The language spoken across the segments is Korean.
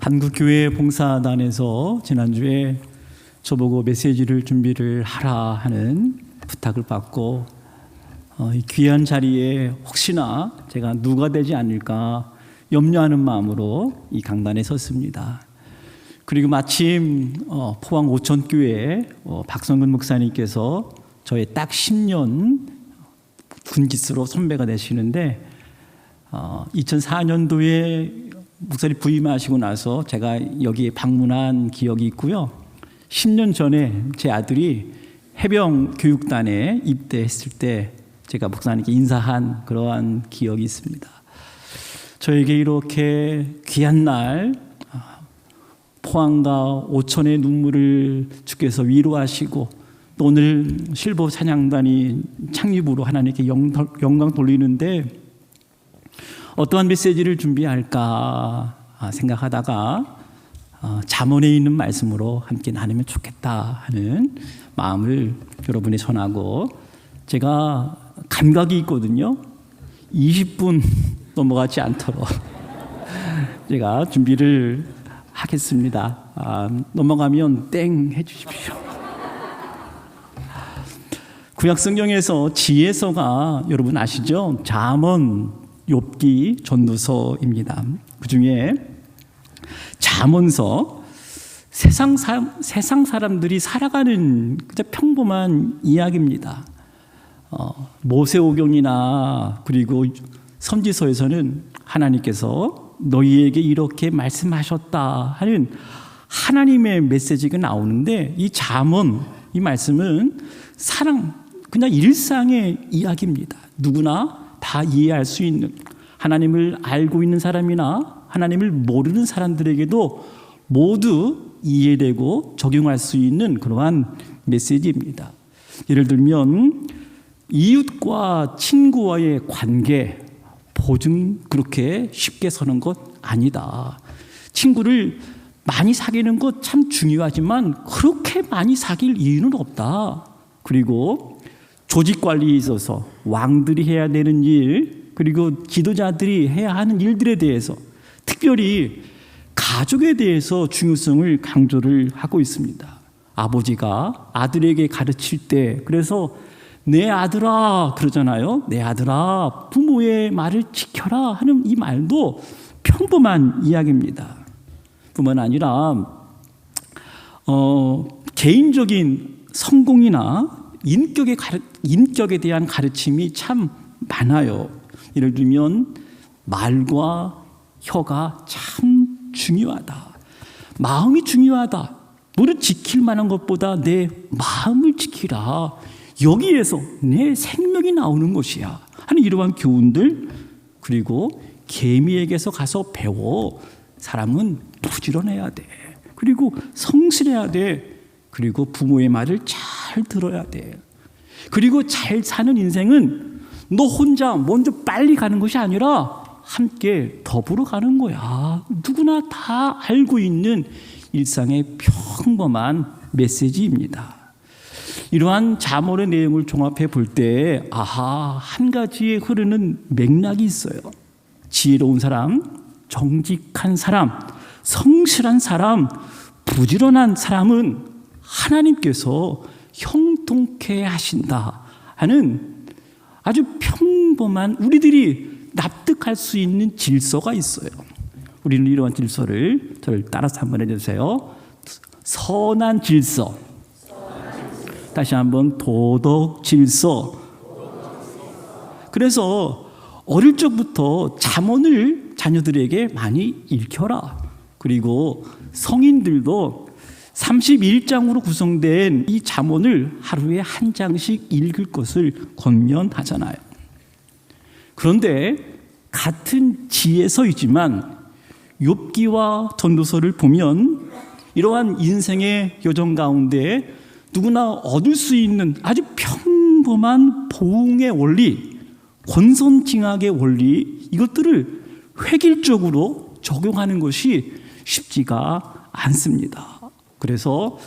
한국교회 봉사단에서 지난주에 저보고 메시지를 준비를 하라 하는 부탁을 받고 이 귀한 자리에 혹시나 제가 누가 되지 않을까 염려하는 마음으로 이 강단에 섰습니다. 그리고 마침 포항 오천교회 박성근 목사님께서 저의 딱 10년 군기수로 선배가 되시는데 2004년도에 목사님 부임하시고 나서 제가 여기에 방문한 기억이 있고요. 10년 전에 제 아들이 해병 교육단에 입대했을 때 제가 목사님께 인사한 그러한 기억이 있습니다. 저에게 이렇게 귀한 날 포항과 오천의 눈물을 주께서 위로하시고 또 오늘 실버 찬양단이 창립으로 하나님께 영광 돌리는데 어떠한 메시지를 준비할까 생각하다가 잠언에 있는 말씀으로 함께 나누면 좋겠다 하는 마음을 여러분에 전하고, 제가 감각이 있거든요. 20분 넘어가지 않도록 제가 준비를 하겠습니다. 넘어가면 땡 해주십시오. 구약성경에서 지혜서가 여러분 아시죠? 잠언, 욥기, 전도서입니다. 그 중에 잠언서, 세상 사람들이 살아가는 그냥 평범한 이야기입니다. 모세오경이나 그리고 선지서에서는 하나님께서 너희에게 이렇게 말씀하셨다 하는 하나님의 메시지가 나오는데, 이 잠언, 이 말씀은 그냥 일상의 이야기입니다. 누구나 다 이해할 수 있는, 하나님을 알고 있는 사람이나 하나님을 모르는 사람들에게도 모두 이해되고 적용할 수 있는 그러한 메시지입니다. 예를 들면 이웃과 친구와의 관계, 보증 그렇게 쉽게 서는 것 아니다. 친구를 많이 사귀는 것 참 중요하지만 그렇게 많이 사귈 이유는 없다. 그리고 조직 관리에 있어서 왕들이 해야 되는 일, 그리고 지도자들이 해야 하는 일들에 대해서, 특별히 가족에 대해서 중요성을 강조를 하고 있습니다. 아버지가 아들에게 가르칠 때, 그래서 내 아들아 그러잖아요. 내 아들아 부모의 말을 지켜라 하는 이 말도 평범한 이야기입니다. 뿐만 아니라 개인적인 성공이나 인격에 대한 가르침이 참 많아요. 예를 들면 말과 혀가 참 중요하다. 마음이 중요하다. 너를 지킬 만한 것보다 내 마음을 지키라. 여기에서 내 생명이 나오는 것이야 하는 이러한 교훈들, 그리고 개미에게서 가서 배워. 사람은 부지런해야 돼. 그리고 성실해야 돼. 그리고 부모의 말을 잘 들어야 돼. 그리고 잘 사는 인생은 너 혼자 먼저 빨리 가는 것이 아니라 함께 더불어 가는 거야. 누구나 다 알고 있는 일상의 평범한 메시지입니다. 이러한 잠언의 내용을 종합해 볼 때 한 가지에 흐르는 맥락이 있어요. 지혜로운 사람, 정직한 사람, 성실한 사람, 부지런한 사람은 하나님께서 형통케 하신다 하는 아주 평범한, 우리들이 납득할 수 있는 질서가 있어요. 우리는 이러한 질서를 저를 따라서 한번 해주세요. 선한 질서. 다시 한번 도덕 질서. 그래서 어릴 적부터 잠언을 자녀들에게 많이 읽혀라. 그리고 성인들도 31장으로 구성된 이 잠언을 하루에 한 장씩 읽을 것을 권면하잖아요. 그런데 같은 지혜서이지만 욥기와 전도서를 보면 이러한 인생의 여정 가운데 누구나 얻을 수 있는 아주 평범한 보응의 원리, 권선징악의 원리, 이것들을 획일적으로 적용하는 것이 쉽지가 않습니다. 그래서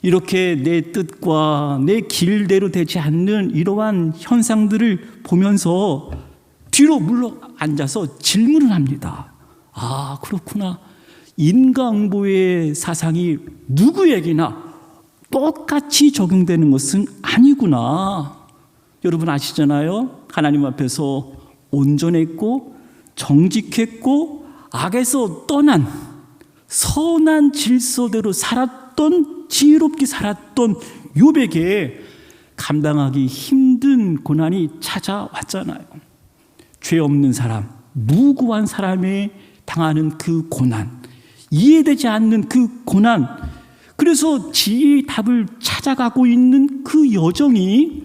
이렇게 내 뜻과 내 길대로 되지 않는 이러한 현상들을 보면서 뒤로 물러 앉아서 질문을 합니다. 아, 그렇구나. 인과응보의 사상이 누구에게나 똑같이 적용되는 것은 아니구나. 여러분 아시잖아요. 하나님 앞에서 온전했고 정직했고 악에서 떠난 선한 질서대로 살았던, 지혜롭게 살았던 욥에게 감당하기 힘든 고난이 찾아왔잖아요. 죄 없는 사람, 무고한 사람이 당하는 그 고난, 이해되지 않는 그 고난, 그래서 지혜의 답을 찾아가고 있는 그 여정이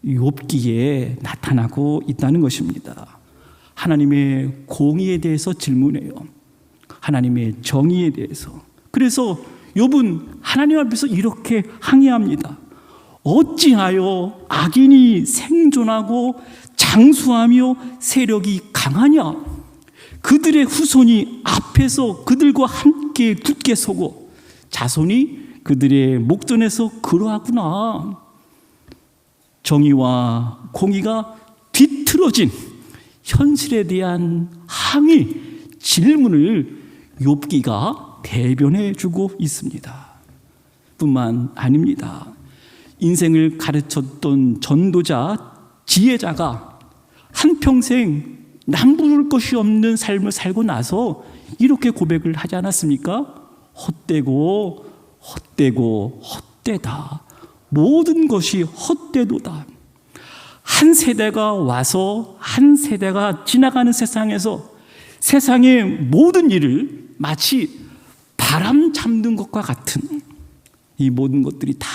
욥기에 나타나고 있다는 것입니다. 하나님의 공의에 대해서 질문해요. 하나님의 정의에 대해서. 그래서 욥은 하나님 앞에서 이렇게 항의합니다. 어찌하여 악인이 생존하고 장수하며 세력이 강하냐? 그들의 후손이 앞에서 그들과 함께 굳게 서고 자손이 그들의 목전에서 그러하구나. 정의와 공의가 뒤틀어진 현실에 대한 항의, 질문을 욥기가 대변해주고 있습니다. 뿐만 아닙니다. 인생을 가르쳤던 전도자, 지혜자가 한평생 남부를 것이 없는 삶을 살고 나서 이렇게 고백을 하지 않았습니까? 헛되고 헛되고 헛되다. 모든 것이 헛되도다. 한 세대가 와서 한 세대가 지나가는 세상에서 세상의 모든 일을 마치 바람 잡는 것과 같은 이 모든 것들이 다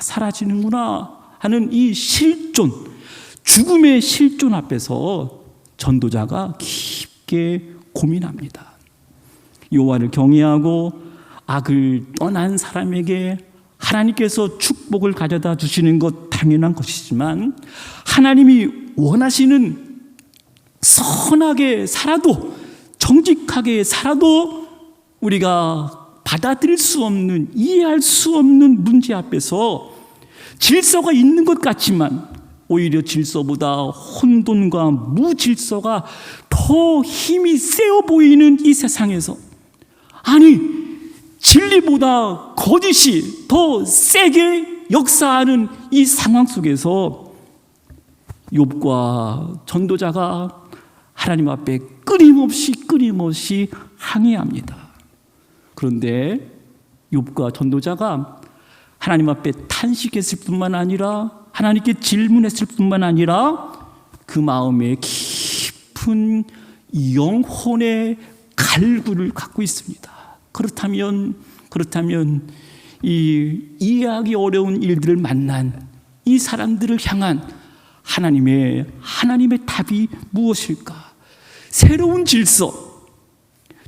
사라지는구나 하는 이 실존, 죽음의 실존 앞에서 전도자가 깊게 고민합니다. 여호와를 경외하고 악을 떠난 사람에게 하나님께서 축복을 가져다 주시는 것 당연한 것이지만 하나님이 원하시는 선하게 살아도 정직하게 살아도 우리가 받아들일 수 없는, 이해할 수 없는 문제 앞에서 질서가 있는 것 같지만 오히려 질서보다 혼돈과 무질서가 더 힘이 세어 보이는 이 세상에서, 아니 진리보다 거짓이 더 세게 역사하는 이 상황 속에서 욥과 전도자가 하나님 앞에 끊임없이 항의합니다. 그런데 욥과 전도자가 하나님 앞에 탄식했을 뿐만 아니라 하나님께 질문했을 뿐만 아니라 그 마음에 깊은 영혼의 갈구를 갖고 있습니다. 그렇다면 이 이해하기 어려운 일들을 만난 이 사람들을 향한 하나님의 답이 무엇일까? 새로운 질서,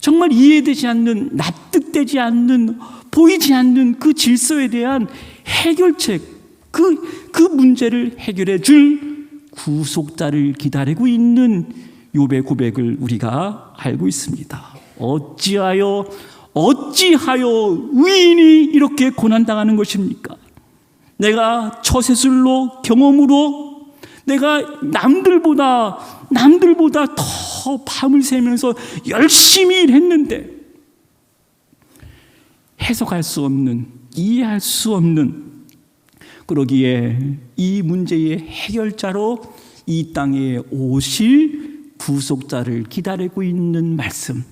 정말 이해되지 않는, 납득되지 않는, 보이지 않는 그 질서에 대한 해결책, 그 문제를 해결해 줄 구속자를 기다리고 있는 욥의 고백을 우리가 알고 있습니다. 어찌하여 의인이 이렇게 고난당하는 것입니까? 내가 처세술로 경험으로 내가 남들보다 더 밤을 새면서 열심히 일했는데 해석할 수 없는, 이해할 수 없는, 그러기에 이 문제의 해결자로 이 땅에 오실 구속자를 기다리고 있는 말씀,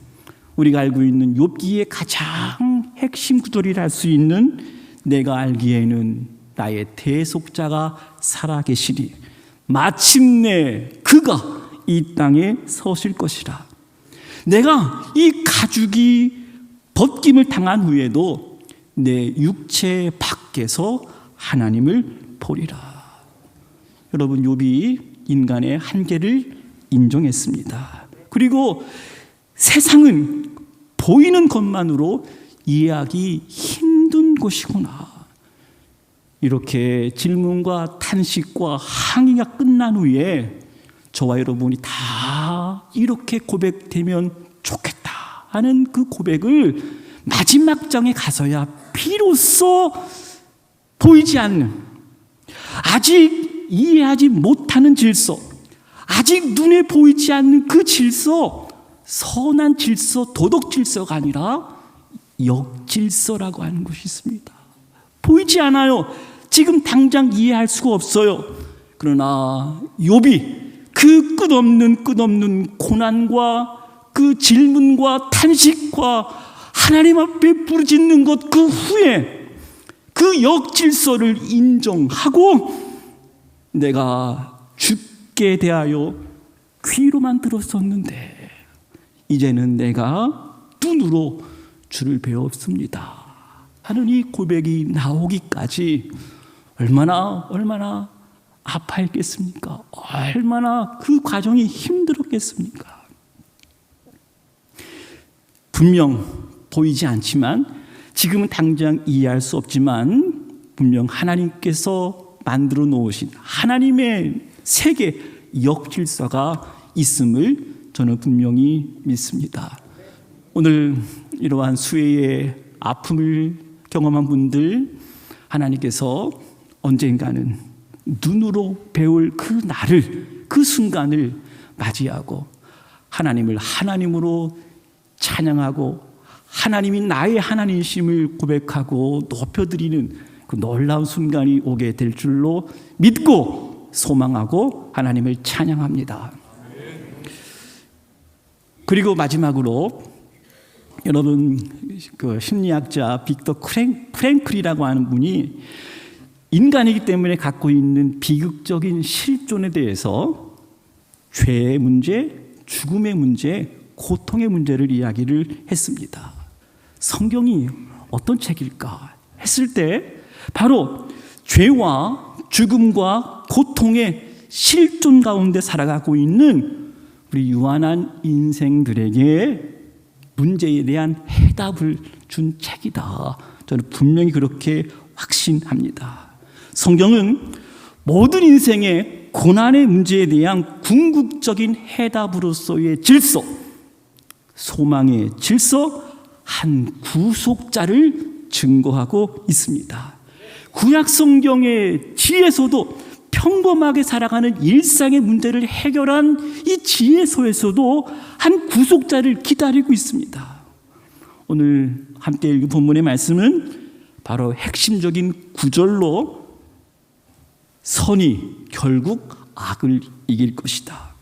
우리가 알고 있는 욥기의 가장 핵심 구절이라 할 수 있는 내가 알기에는 나의 대속자가 살아계시리 마침내 그가 이 땅에 서실 것이라. 내가 이 가죽이 벗김을 당한 후에도 내 육체 밖에서 하나님을 보리라. 여러분, 욥이 인간의 한계를 인정했습니다. 그리고 세상은 보이는 것만으로 이해하기 힘든 것이구나. 이렇게 질문과 탄식과 항의가 끝난 후에 저와 여러분이 다 이렇게 고백되면 좋겠다 하는 그 고백을 마지막 장에 가서야 비로소 보이지 않는, 아직 이해하지 못하는 질서, 아직 눈에 보이지 않는 그 질서, 선한 질서, 도덕 질서가 아니라 역질서라고 하는 것이 있습니다. 보이지 않아요. 지금 당장 이해할 수가 없어요. 그러나 욥이 그 끝없는 고난과 그 질문과 탄식과 하나님 앞에 부르짖는 것 그 후에 그 역질서를 인정하고 내가 죽게 대하여 귀로만 들었었는데 이제는 내가 눈으로 주를 배웠습니다 하는 이 고백이 나오기까지 얼마나 아파했겠습니까? 얼마나 그 과정이 힘들었겠습니까? 분명 보이지 않지만 지금은 당장 이해할 수 없지만 분명 하나님께서 만들어 놓으신 하나님의 세계 역질서가 있음을 저는 분명히 믿습니다. 오늘 이러한 수혜의 아픔을 경험한 분들 하나님께서 언젠가는 눈으로 배울 그 날을 그 순간을 맞이하고 하나님을 하나님으로 찬양하고 하나님이 나의 하나님이심을 고백하고 높여드리는 그 놀라운 순간이 오게 될 줄로 믿고 소망하고 하나님을 찬양합니다. 그리고 마지막으로 여러분 그 심리학자 빅터 프랭클이라고 하는 분이 인간이기 때문에 갖고 있는 비극적인 실존에 대해서 죄의 문제, 죽음의 문제, 고통의 문제를 이야기를 했습니다. 성경이 어떤 책일까 했을 때 바로 죄와 죽음과 고통의 실존 가운데 살아가고 있는 우리 유한한 인생들에게 문제에 대한 해답을 준 책이다. 저는 분명히 그렇게 확신합니다. 성경은 모든 인생의 고난의 문제에 대한 궁극적인 해답으로서의 질서, 소망의 질서, 한 구속자를 증거하고 있습니다. 구약 성경의 지혜서도 평범하게 살아가는 일상의 문제를 해결한 이 지혜서에서도 한 구속자를 기다리고 있습니다. 오늘 함께 읽은 본문의 말씀은 바로 핵심적인 구절로 선이 결국 악을 이길 것이다.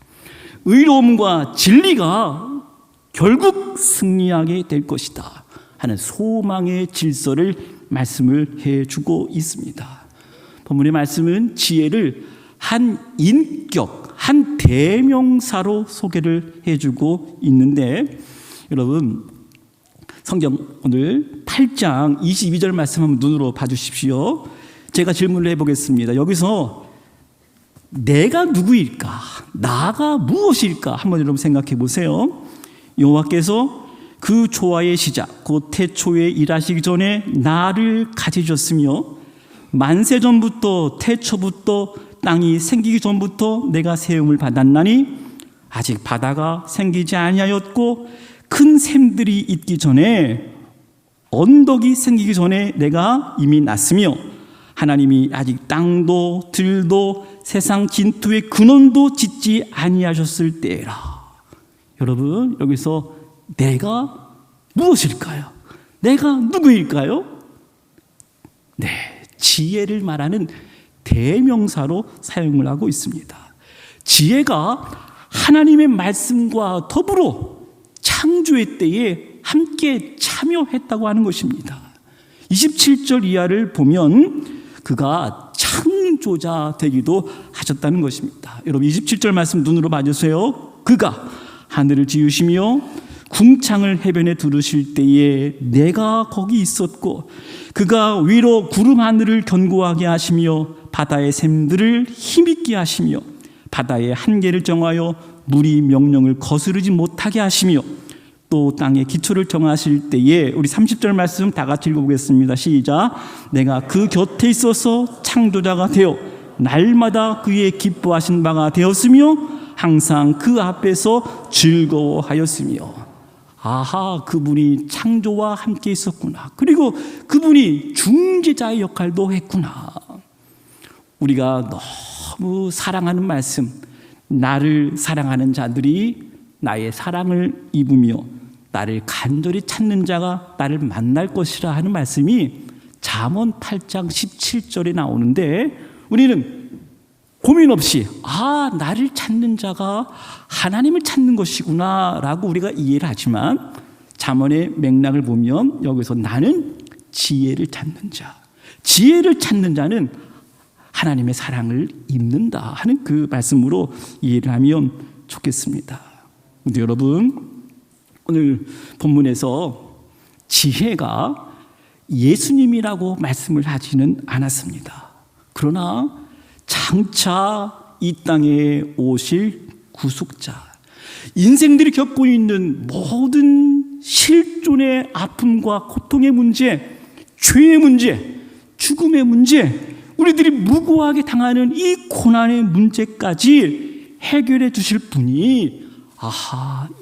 의로움과 진리가 결국 승리하게 될 것이다 하는 소망의 질서를 말씀을 해주고 있습니다. 본문의 말씀은 지혜를 한 인격, 한 대명사로 소개를 해주고 있는데 여러분 성경 오늘 8장 22절 말씀 한번 눈으로 봐주십시오. 제가 질문을 해보겠습니다. 여기서 내가 누구일까? 나가 무엇일까? 한번 여러분 생각해 보세요. 여호와께서 그 조화의 시작 곧 태초에 일하시기 전에 나를 가지셨으며 만세 전부터 태초부터 땅이 생기기 전부터 내가 세움을 받았나니 아직 바다가 생기지 아니하였고 큰 샘들이 있기 전에 언덕이 생기기 전에 내가 이미 났으며 하나님이 아직 땅도 들도 세상 진토의 근원도 짓지 아니하셨을 때라. 여러분 여기서 내가 무엇일까요? 내가 누구일까요? 네, 지혜를 말하는 대명사로 사용을 하고 있습니다. 지혜가 하나님의 말씀과 더불어 창조의 때에 함께 참여했다고 하는 것입니다. 27절 이하를 보면 그가 창조자 되기도 하셨다는 것입니다. 여러분 27절 말씀 눈으로 봐주세요. 그가 하늘을 지으시며 궁창을 해변에 두르실 때에 내가 거기 있었고 그가 위로 구름 하늘을 견고하게 하시며 바다의 샘들을 힘있게 하시며 바다의 한계를 정하여 물이 명령을 거스르지 못하게 하시며 또 땅의 기초를 정하실 때에 우리 30절 말씀 다 같이 읽어보겠습니다. 시작. 내가 그 곁에 있어서 창조자가 되어 날마다 그의 기뻐하신 바가 되었으며 항상 그 앞에서 즐거워하였으며. 아하, 그분이 창조와 함께 있었구나. 그리고 그분이 중재자의 역할도 했구나. 우리가 너무 사랑하는 말씀, 나를 사랑하는 자들이 나의 사랑을 입으며 나를 간절히 찾는 자가 나를 만날 것이라 하는 말씀이 잠언 8장 17절에 나오는데, 우리는 고민 없이 나를 찾는 자가 하나님을 찾는 것이구나 라고 우리가 이해를 하지만, 잠언의 맥락을 보면 여기서 나는 지혜를 찾는 자, 지혜를 찾는 자는 하나님의 사랑을 입는다 하는 그 말씀으로 이해를 하면 좋겠습니다. 근데 여러분, 오늘 본문에서 지혜가 예수님이라고 말씀을 하지는 않았습니다. 그러나 장차 이 땅에 오실 구속자, 인생들이 겪고 있는 모든 실존의 아픔과 고통의 문제, 죄의 문제, 죽음의 문제, 우리들이 무고하게 당하는 이 고난의 문제까지 해결해 주실 분이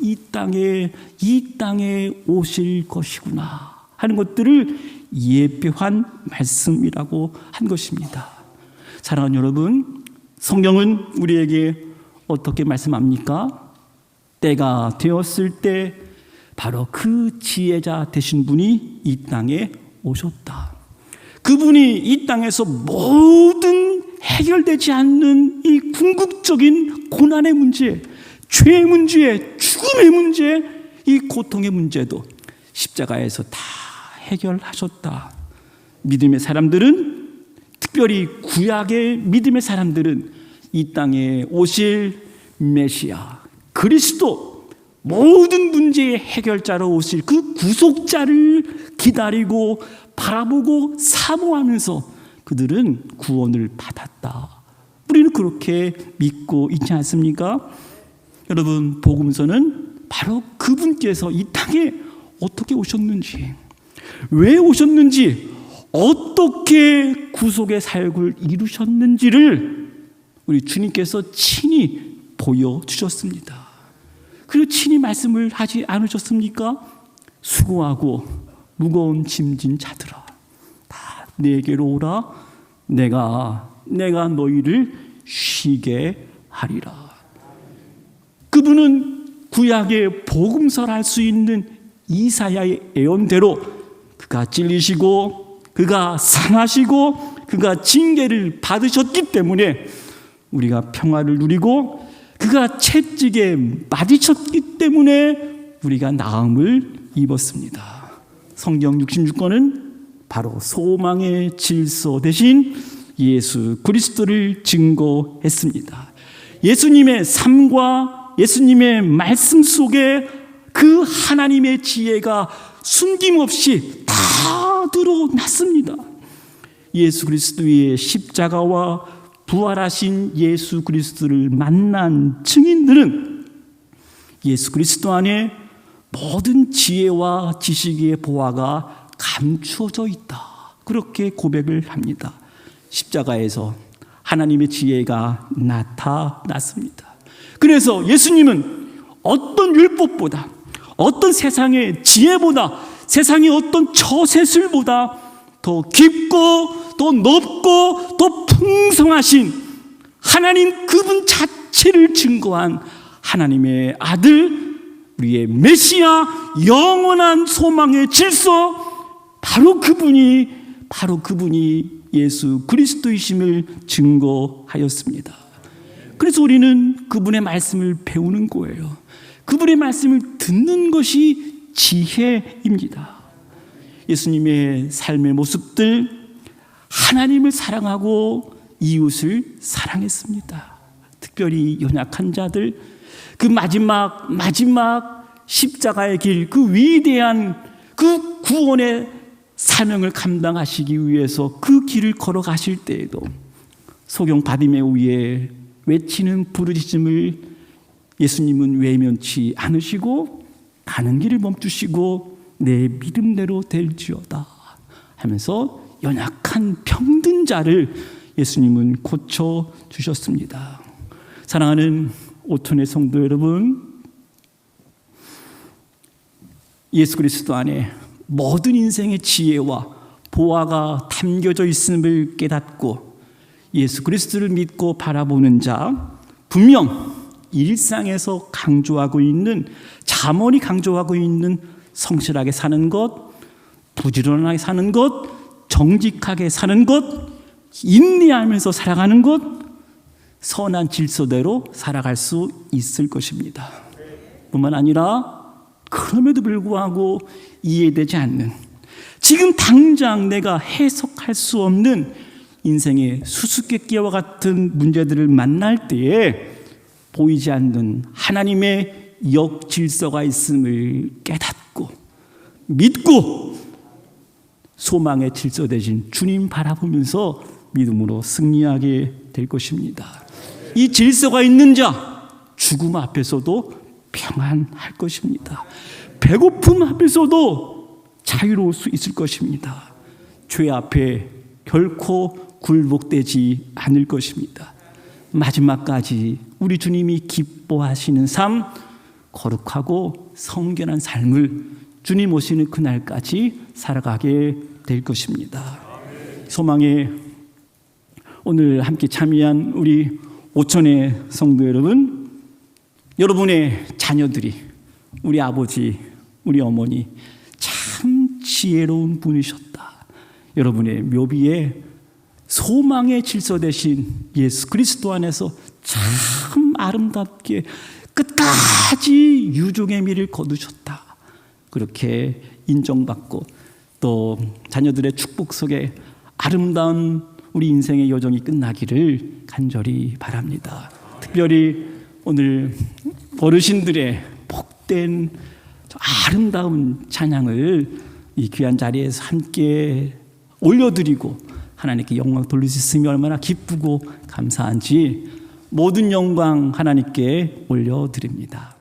이 땅에 오실 것이구나 하는 것들을 예표한 말씀이라고 한 것입니다. 사랑하는 여러분, 성경은 우리에게 어떻게 말씀합니까? 때가 되었을 때 바로 그 지혜자 되신 분이 이 땅에 오셨다. 그분이 이 땅에서 모든 해결되지 않는 이 궁극적인 고난의 문제, 죄의 문제, 죽음의 문제, 이 고통의 문제도 십자가에서 다 해결하셨다. 믿음의 사람들은, 특별히 구약의 믿음의 사람들은 이 땅에 오실 메시아 그리스도, 모든 문제의 해결자로 오실 그 구속자를 기다리고 바라보고 사모하면서 그들은 구원을 받았다. 우리는 그렇게 믿고 있지 않습니까? 여러분, 복음서는 바로 그분께서 이 땅에 어떻게 오셨는지, 왜 오셨는지, 어떻게 구속의 사역을 이루셨는지를 우리 주님께서 친히 보여주셨습니다. 그리고 친히 말씀을 하지 않으셨습니까? 수고하고 무거운 짐진 자들아, 다 내게로 오라. 내가 너희를 쉬게 하리라. 그분은 구약의 복음서를 할 수 있는 이사야의 예언대로 그가 찔리시고 그가 상하시고 그가 징계를 받으셨기 때문에 우리가 평화를 누리고, 그가 채찍에 맞으셨기 때문에 우리가 나음을 입었습니다. 성경 66권은 바로 소망의 질서 대신 예수 그리스도를 증거했습니다. 예수님의 삶과 예수님의 말씀 속에 그 하나님의 지혜가 숨김없이 다 드러났습니다. 예수 그리스도의 십자가와 부활하신 예수 그리스도를 만난 증인들은 예수 그리스도 안에 모든 지혜와 지식의 보화가 감추어져 있다, 그렇게 고백을 합니다. 십자가에서 하나님의 지혜가 나타났습니다. 그래서 예수님은 어떤 율법보다, 어떤 세상의 지혜보다, 세상의 어떤 처세술보다 더 깊고 더 넓고 더 풍성하신 하나님 그분 자체를 증거한 하나님의 아들, 우리의 메시아, 영원한 소망의 질서, 바로 그분이 예수 그리스도이심을 증거하였습니다. 그래서 우리는 그분의 말씀을 배우는 거예요. 그분의 말씀을 듣는 것이 지혜입니다. 예수님의 삶의 모습들, 하나님을 사랑하고 이웃을 사랑했습니다. 특별히 연약한 자들, 그 마지막 십자가의 길, 그 위대한 그 구원의 사명을 감당하시기 위해서 그 길을 걸어가실 때에도 소경 바디메오의 외치는 부르짖음을 예수님은 외면치 않으시고 가는 길을 멈추시고 내 믿음대로 될지어다 하면서 연약한 병든 자를 예수님은 고쳐주셨습니다. 사랑하는 오톤의 성도 여러분, 예수 그리스도 안에 모든 인생의 지혜와 보화가 담겨져 있음을 깨닫고 예수 그리스도를 믿고 바라보는 자, 분명 일상에서 강조하고 있는, 잠언이 강조하고 있는 성실하게 사는 것, 부지런하게 사는 것, 정직하게 사는 것, 인내하면서 살아가는 것, 선한 질서대로 살아갈 수 있을 것입니다. 뿐만 아니라 그럼에도 불구하고 이해되지 않는, 지금 당장 내가 해석할 수 없는 인생의 수수께끼와 같은 문제들을 만날 때에 보이지 않는 하나님의 역질서가 있음을 깨닫고 믿고 소망의 질서 대신 주님 바라보면서 믿음으로 승리하게 될 것입니다. 이 질서가 있는 자, 죽음 앞에서도 평안할 것입니다. 배고픔 앞에서도 자유로울 수 있을 것입니다. 죄 앞에 결코 굴복되지 않을 것입니다. 마지막까지 우리 주님이 기뻐하시는 삶, 거룩하고 성결한 삶을 주님 오시는 그날까지 살아가게 될 것입니다. 소망에 오늘 함께 참여한 우리 오천의 성도 여러분, 여러분의 자녀들이, 우리 아버지, 우리 어머니 참 지혜로운 분이셨다. 여러분의 묘비에 소망의 질서 되신 예수 그리스도 안에서 참 아름답게 끝까지 유종의 미를 거두셨다. 그렇게 인정받고 또 자녀들의 축복 속에 아름다운 우리 인생의 여정이 끝나기를 간절히 바랍니다. 특별히 오늘 어르신들의 복된 아름다운 찬양을 이 귀한 자리에서 함께 올려드리고 하나님께 영광 돌릴 수 있으면 얼마나 기쁘고 감사한지 모든 영광 하나님께 올려드립니다.